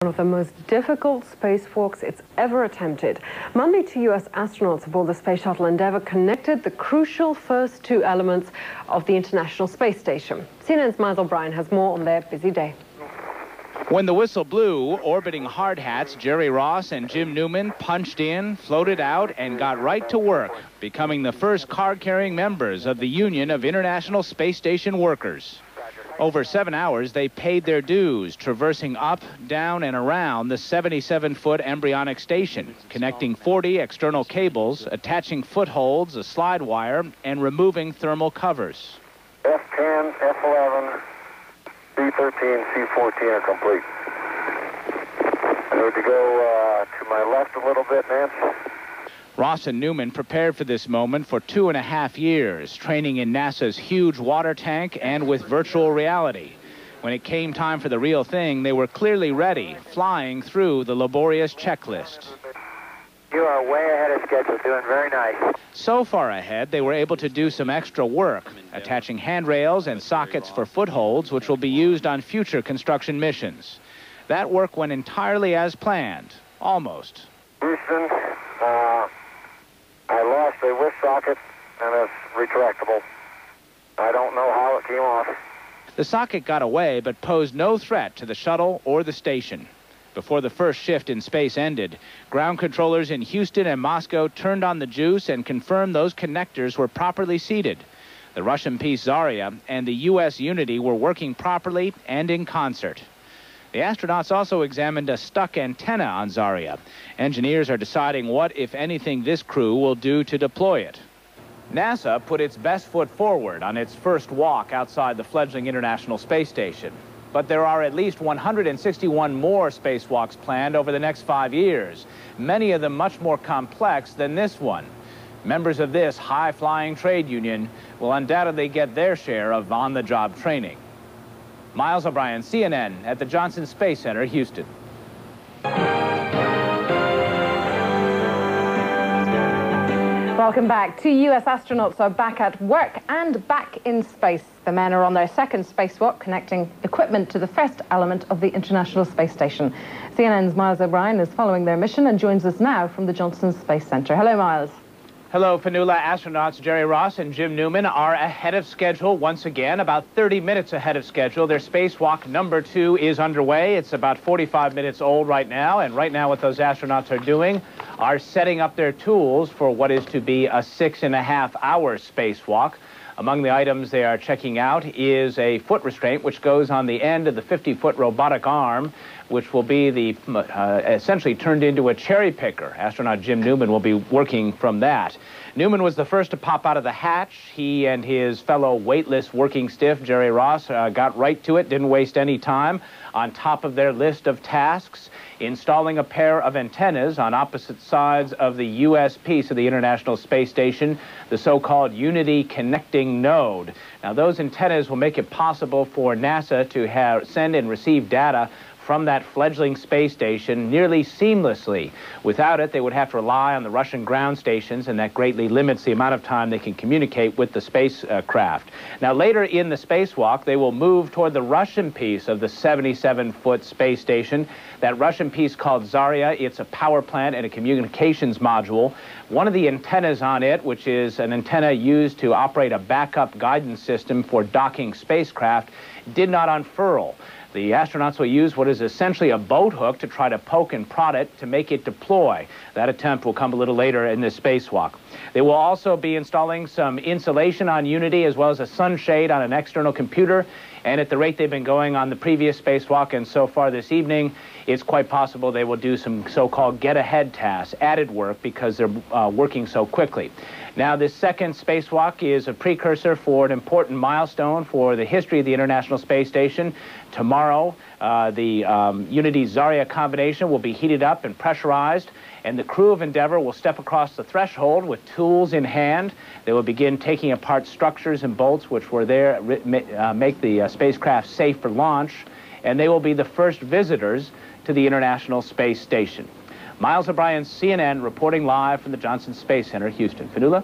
One of the most difficult spacewalks it's ever attempted. Monday, two U.S. astronauts aboard the Space Shuttle Endeavour connected the crucial first two elements of the International Space Station. CNN's Miles O'Brien has more on their busy day. When the whistle blew, orbiting hard hats Jerry Ross and Jim Newman punched in, floated out, and got right to work, becoming the first card-carrying members of the Union of International Space Station Workers. Over 7 hours, they paid their dues, traversing up, down, and around the 77-foot embryonic station, connecting 40 external cables, attaching footholds, a slide wire, and removing thermal covers. F10, F11, C13, C14 are complete. I need to go to my left a little bit, Nance. Ross and Newman prepared for this moment for 2.5 years, training in NASA's huge water tank and with virtual reality. When it came time for the real thing, they were clearly ready, flying through the laborious checklist. You are way ahead of schedule, doing very nice. So far ahead, they were able to do some extra work, attaching handrails and sockets for footholds, which will be used on future construction missions. That work went entirely as planned, almost. Houston, I lost a whisk socket, and it's retractable. I don't know how it came off. The socket got away, but posed no threat to the shuttle or the station. Before the first shift in space ended, ground controllers in Houston and Moscow turned on the juice and confirmed those connectors were properly seated. The Russian piece Zarya and the ISS Unity were working properly and in concert. The astronauts also examined a stuck antenna on Zarya. Engineers are deciding what, if anything, this crew will do to deploy it. NASA put its best foot forward on its first walk outside the fledgling International Space Station. But there are at least 161 more spacewalks planned over the next 5 years, many of them much more complex than this one. Members of this high-flying trade union will undoubtedly get their share of on-the-job training. Miles O'Brien, CNN, at the Johnson Space Center, Houston. Welcome back. 2 U.S. astronauts are back at work and back in space. The men are on their second spacewalk, connecting equipment to the first element of the International Space Station. CNN's Miles O'Brien is following their mission and joins us now from the Johnson Space Center. Hello, Miles. Hello, Fanula. Astronauts Jerry Ross and Jim Newman are ahead of schedule once again, about 30 minutes ahead of schedule. Their spacewalk number 2 is underway. It's about 45 minutes old right now, and right now what those astronauts are doing are setting up their tools for what is to be a 6.5-hour spacewalk. Among the items they are checking out is a foot restraint, which goes on the end of the 50-foot robotic arm, which will be essentially turned into a cherry picker. Astronaut Jim Newman will be working from that. Newman was the first to pop out of the hatch. He and his fellow weightless working stiff, Jerry Ross, got right to it, didn't waste any time. On top of their list of tasks, installing a pair of antennas on opposite sides of the U.S. piece of the International Space Station, the so-called Unity connecting node. Now, those antennas will make it possible for NASA to send and receive data from that fledgling space station nearly seamlessly. Without it, they would have to rely on the Russian ground stations, and that greatly limits the amount of time they can communicate with the spacecraft. Now, later in the spacewalk, they will move toward the Russian piece of the 77-foot space station. That Russian piece called Zarya, it's a power plant and a communications module. One of the antennas on it, which is an antenna used to operate a backup guidance system for docking spacecraft, did not unfurl. The astronauts will use what is essentially a boat hook to try to poke and prod it to make it deploy. That attempt will come a little later in this spacewalk. They will also be installing some insulation on Unity as well as a sunshade on an external computer. And at the rate they've been going on the previous spacewalk and so far this evening, it's quite possible they will do some so-called get-ahead tasks, added work, because they're working so quickly. Now, this second spacewalk is a precursor for an important milestone for the history of the International Space Station. Tomorrow, the Unity-Zarya combination will be heated up and pressurized, and the crew of Endeavour will step across the threshold with tools in hand. They will begin taking apart structures and bolts which were there make the spacecraft safe for launch, and they will be the first visitors to the International Space Station. Miles O'Brien, CNN, reporting live from the Johnson Space Center, Houston. Fanula?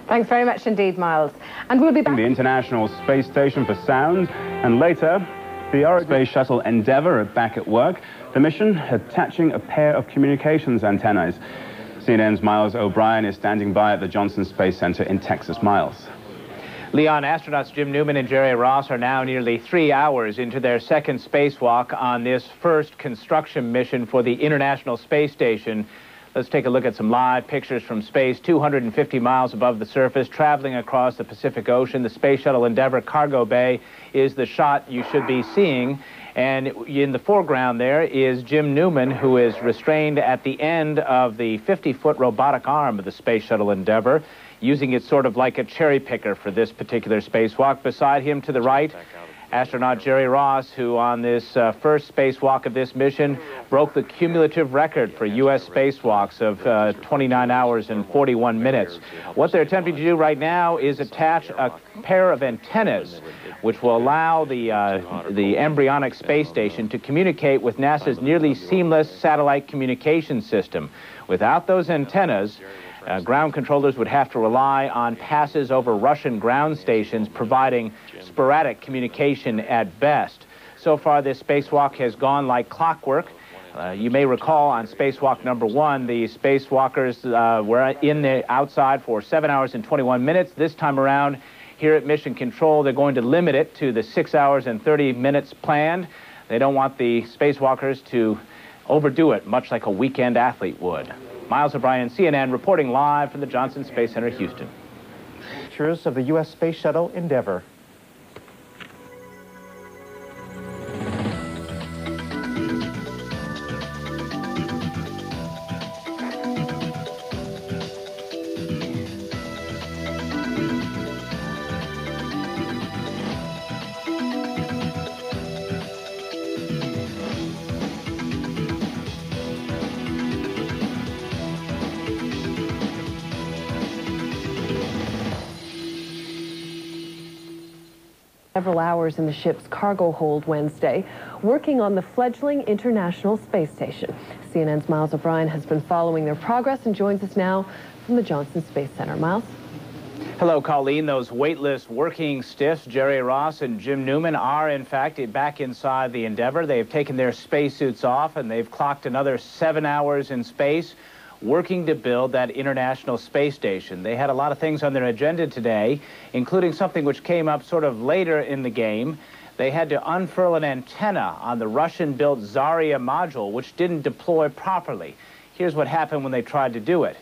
Thanks very much indeed, Miles. And we'll be back. The International Space Station for sound, and later, Space Shuttle Endeavour are back at work. The mission, attaching a pair of communications antennas. CNN's Miles O'Brien is standing by at the Johnson Space Center in Texas. Miles. Leon, astronauts Jim Newman and Jerry Ross are now nearly 3 hours into their second spacewalk on this first construction mission for the International Space Station. Let's take a look at some live pictures from space, 250 miles above the surface, traveling across the Pacific Ocean. The Space Shuttle Endeavour cargo bay is the shot you should be seeing. And in the foreground there is Jim Newman, who is restrained at the end of the 50-foot robotic arm of the Space Shuttle Endeavour, using it sort of like a cherry picker for this particular spacewalk. Beside him to the right, astronaut Jerry Ross, who on this first spacewalk of this mission broke the cumulative record for U.S. spacewalks of 29 hours and 41 minutes. What they're attempting to do right now is attach a pair of antennas which will allow the embryonic space station to communicate with NASA's nearly seamless satellite communication system. Without those antennas, ground controllers would have to rely on passes over Russian ground stations, providing sporadic communication at best. So far, this spacewalk has gone like clockwork. You may recall on spacewalk number 1, the spacewalkers were in the outside for 7 hours and 21 minutes. This time around, here at Mission Control, they're going to limit it to the 6 hours and 30 minutes planned. They don't want the spacewalkers to overdo it, much like a weekend athlete would. Miles O'Brien, CNN, reporting live from the Johnson Space Center, Houston. Pictures of the U.S. Space Shuttle Endeavour. Several hours in the ship's cargo hold Wednesday, working on the fledgling International Space Station. CNN's Miles O'Brien has been following their progress and joins us now from the Johnson Space Center. Miles? Hello, Colleen. Those weightless working stiffs, Jerry Ross and Jim Newman, are in fact back inside the Endeavour. They've taken their spacesuits off and they've clocked another 7 hours in space, working to build that International Space Station. They had a lot of things on their agenda today, including something which came up sort of later in the game. They had to unfurl an antenna on the Russian-built Zarya module, which didn't deploy properly. Here's what happened when they tried to do it.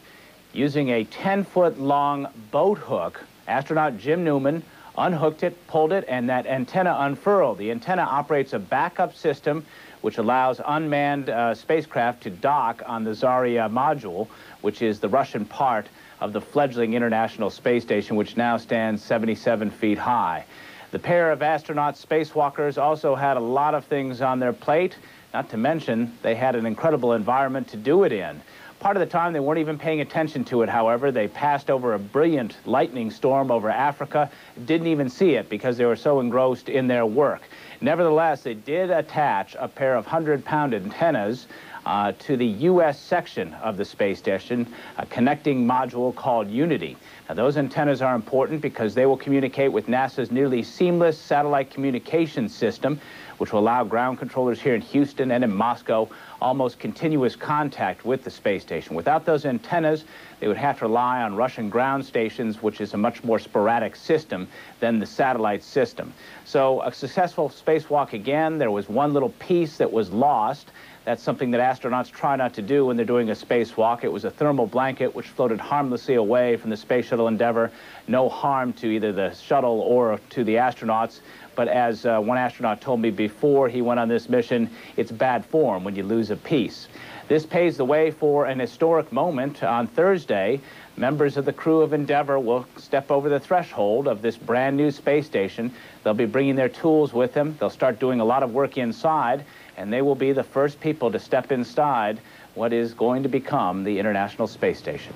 Using a 10-foot-long boat hook, astronaut Jim Newman unhooked it, pulled it, and that antenna unfurled. The antenna operates a backup system which allows unmanned spacecraft to dock on the Zarya module, which is the Russian part of the fledgling International Space Station, which now stands 77 feet high. The pair of astronauts, spacewalkers, also had a lot of things on their plate, not to mention they had an incredible environment to do it in. Part of the time, they weren't even paying attention to it, however. They passed over a brilliant lightning storm over Africa, didn't even see it because they were so engrossed in their work. Nevertheless, they did attach a pair of 100-pound antennas to the U.S. section of the space station, a connecting module called Unity. Now, those antennas are important because they will communicate with NASA's nearly seamless satellite communication system, which will allow ground controllers here in Houston and in Moscow almost continuous contact with the space station. Without those antennas, they would have to rely on Russian ground stations, which is a much more sporadic system than the satellite system. So a successful spacewalk again. There was one little piece that was lost. That's something that astronauts try not to do when they're doing a spacewalk. It was a thermal blanket which floated harmlessly away from the Space Shuttle Endeavour. No harm to either the shuttle or to the astronauts. But as one astronaut told me before he went on this mission, it's bad form when you lose a piece. This paves the way for an historic moment. On Thursday, members of the crew of Endeavour will step over the threshold of this brand new space station. They'll be bringing their tools with them. They'll start doing a lot of work inside, and they will be the first people to step inside what is going to become the International Space Station.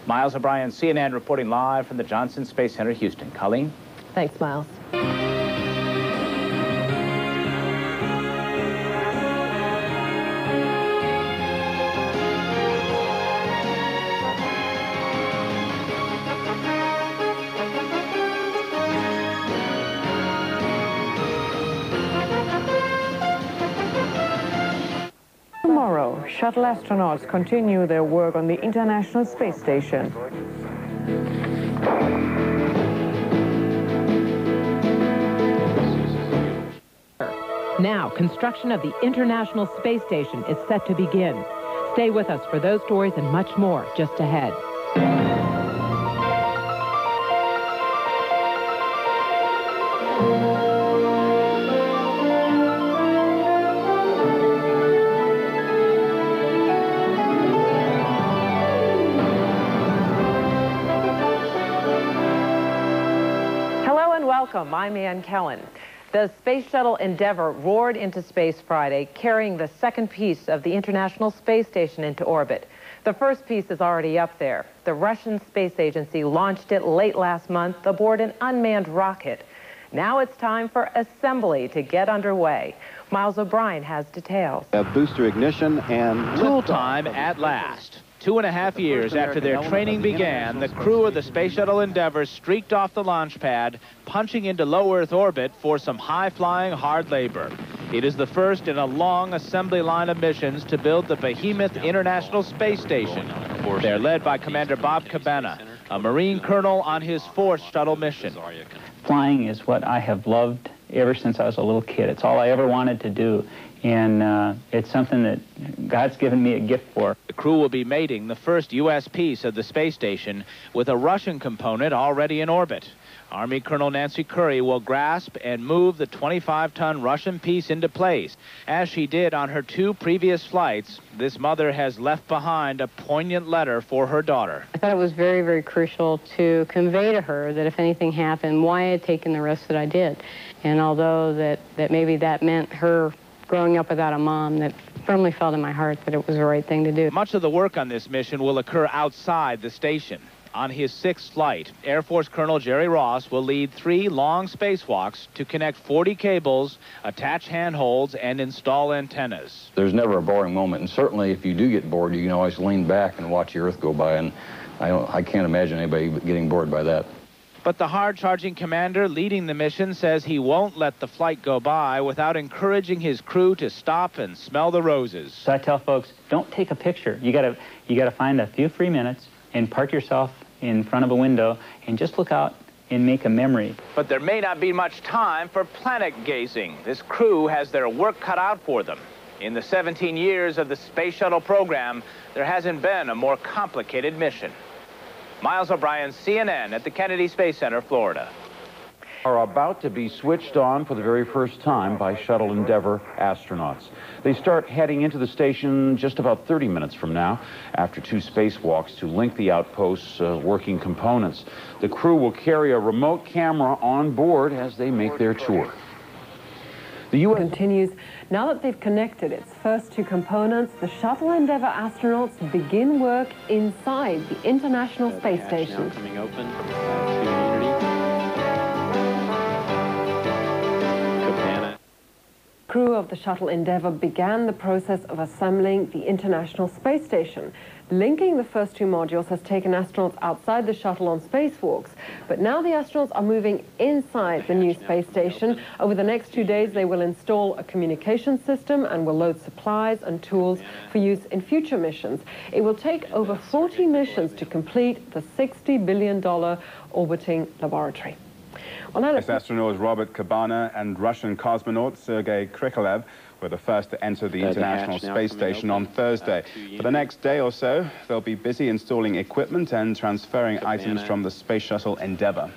Miles O'Brien, CNN, reporting live from the Johnson Space Center, Houston. Colleen? Thanks, Miles. Tomorrow, shuttle astronauts continue their work on the International Space Station. Now, construction of the International Space Station is set to begin. Stay with us for those stories and much more just ahead. Welcome, I'm Ann Kellen. The Space Shuttle Endeavour roared into space Friday, carrying the second piece of the International Space Station into orbit. The first piece is already up there. The Russian Space Agency launched it late last month aboard an unmanned rocket. Now it's time for assembly to get underway. Miles O'Brien has details. Booster ignition and tool time at last. 2.5 years after their training began, the crew of the Space Shuttle Endeavour streaked off the launch pad, punching into low Earth orbit for some high-flying hard labor. It is the first in a long assembly line of missions to build the behemoth International Space Station. They're led by Commander Bob Cabana, a Marine colonel on his 4th shuttle mission. Flying is what I have loved ever since I was a little kid. It's all I ever wanted to do. And it's something that God's given me a gift for. The crew will be mating the first U.S. piece of the space station with a Russian component already in orbit. Army Colonel Nancy Curry will grasp and move the 25-ton Russian piece into place. As she did on her 2 previous flights, this mother has left behind a poignant letter for her daughter. I thought it was very, very crucial to convey to her that if anything happened, why I had taken the risk that I did. And although that maybe that meant her growing up without a mom, that firmly felt in my heart that it was the right thing to do. Much of the work on this mission will occur outside the station. On his 6th flight, Air Force Colonel Jerry Ross will lead 3 long spacewalks to connect 40 cables, attach handholds, and install antennas. There's never a boring moment, and certainly if you do get bored, you can always lean back and watch the Earth go by, and I can't imagine anybody getting bored by that. But the hard-charging commander leading the mission says he won't let the flight go by without encouraging his crew to stop and smell the roses. So I tell folks, don't take a picture. You gotta find a few free minutes and park yourself in front of a window and just look out and make a memory. But there may not be much time for planet gazing. This crew has their work cut out for them. In the 17 years of the Space Shuttle program, there hasn't been a more complicated mission. Miles O'Brien, CNN at the Kennedy Space Center, Florida. Are about to be switched on for the very first time by Shuttle Endeavour astronauts. They start heading into the station just about 30 minutes from now, after 2 spacewalks to link the outpost's working components. The crew will carry a remote camera on board as they make their tour. The U.S. continues. Now that they've connected its first 2 components, the Shuttle Endeavour astronauts begin work inside the International Space Station. Coming open to Unity. Crew of the Shuttle Endeavour began the process of assembling the International Space Station. Linking the first 2 modules has taken astronauts outside the shuttle on spacewalks, but now the astronauts are moving inside the new space station. Over the next 2 days, they will install a communication system and will load supplies and tools for use in future missions. It will take over 40 missions to complete the $60 billion orbiting laboratory. US astronauts Robert Cabana and Russian cosmonaut Sergei Krikalev were the first to enter the International Space Station on Thursday. For the next day or so, they'll be busy installing equipment and transferring items from the Space Shuttle Endeavour.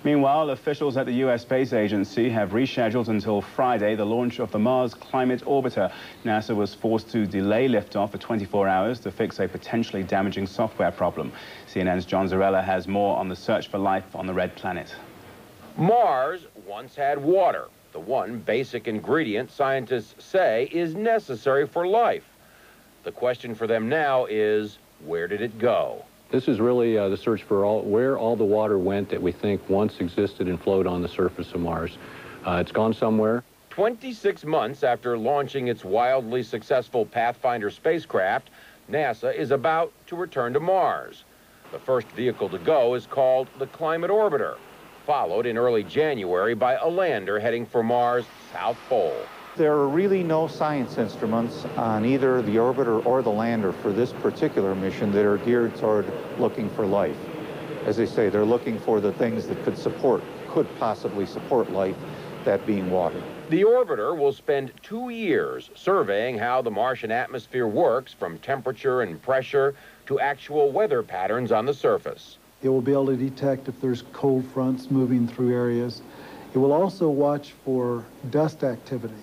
Meanwhile, officials at the U.S. Space Agency have rescheduled until Friday the launch of the Mars Climate Orbiter. NASA was forced to delay liftoff for 24 hours to fix a potentially damaging software problem. CNN's John Zarella has more on the search for life on the Red Planet. Mars once had water, the one basic ingredient scientists say is necessary for life. The question for them now is, where did it go? This is really the search for where all the water went that we think once existed and flowed on the surface of Mars. It's gone somewhere. 26 months after launching its wildly successful Pathfinder spacecraft, NASA is about to return to Mars. The first vehicle to go is called the Climate Orbiter, followed in early January by a lander heading for Mars' South Pole. There are really no science instruments on either the orbiter or the lander for this particular mission that are geared toward looking for life. As they say, they're looking for the things that could possibly support life, that being water. The orbiter will spend 2 years surveying how the Martian atmosphere works, from temperature and pressure to actual weather patterns on the surface. It will be able to detect if there's cold fronts moving through areas. It will also watch for dust activity.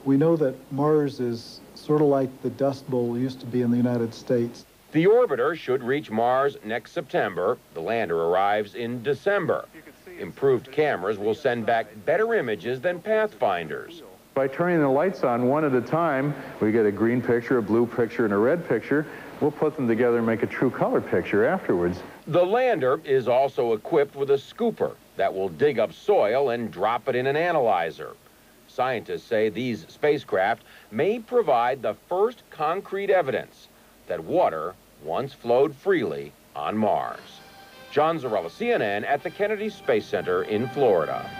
We know that Mars is sort of like the Dust Bowl used to be in the United States. The orbiter should reach Mars next September. The lander arrives in December. Improved cameras will send back better images than Pathfinder's. By turning the lights on one at a time, we get a green picture, a blue picture, and a red picture. We'll put them together and make a true color picture afterwards. The lander is also equipped with a scooper that will dig up soil and drop it in an analyzer. Scientists say these spacecraft may provide the first concrete evidence that water once flowed freely on Mars. John Zarella, CNN, at the Kennedy Space Center in Florida.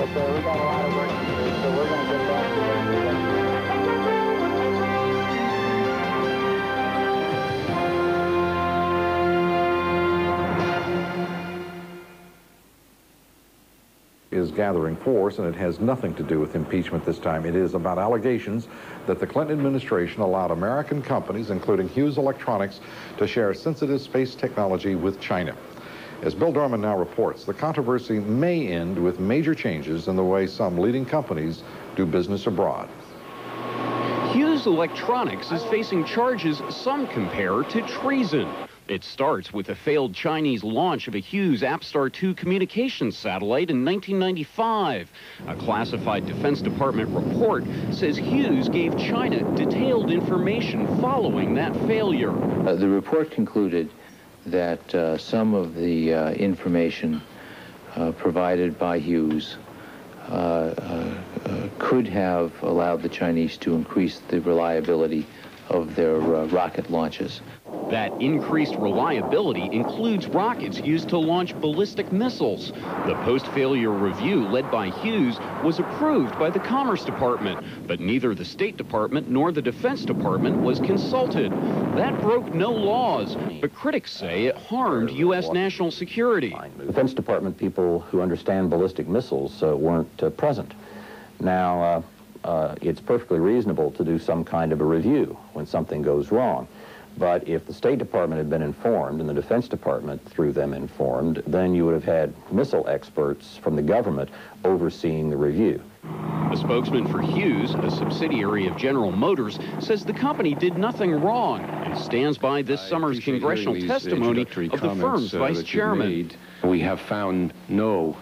We got a lot of work to do, so we're going to get back to work. Is gathering force, and it has nothing to do with impeachment this time. It is about allegations that the Clinton administration allowed American companies, including Hughes Electronics, to share sensitive space technology with China. As Bill Dorman now reports, the controversy may end with major changes in the way some leading companies do business abroad. Hughes Electronics is facing charges some compare to treason. It starts with a failed Chinese launch of a Hughes Apstar 2 communications satellite in 1995. A classified Defense Department report says Hughes gave China detailed information following that failure. The report concluded that some of the information provided by Hughes could have allowed the Chinese to increase the reliability of their rocket launches. That increased reliability includes rockets used to launch ballistic missiles. The post-failure review led by Hughes was approved by the Commerce Department, but neither the State Department nor the Defense Department was consulted. That broke no laws, but critics say it harmed U.S. national security. Defense Department people who understand ballistic missiles weren't present. Now, it's perfectly reasonable to do some kind of a review when something goes wrong. But if the State Department had been informed and the Defense Department, through them, informed, then you would have had missile experts from the government overseeing the review. A spokesman for Hughes, a subsidiary of General Motors, says the company did nothing wrong and stands by this summer's congressional testimony of the firm's vice chairman. We have found no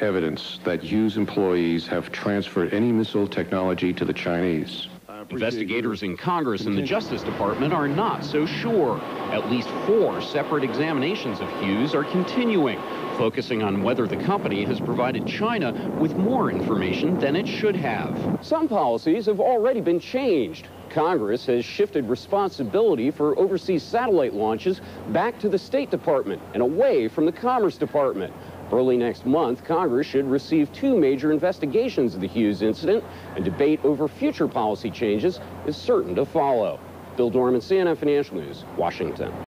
evidence that Hughes employees have transferred any missile technology to the Chinese. Investigators in Congress and the Justice Department are not so sure. At least 4 separate examinations of Hughes are continuing, focusing on whether the company has provided China with more information than it should have. Some policies have already been changed. Congress has shifted responsibility for overseas satellite launches back to the State Department and away from the Commerce Department. Early next month, Congress should receive 2 major investigations of the Hughes incident, and debate over future policy changes is certain to follow. Bill Dorman, CNN Financial News, Washington.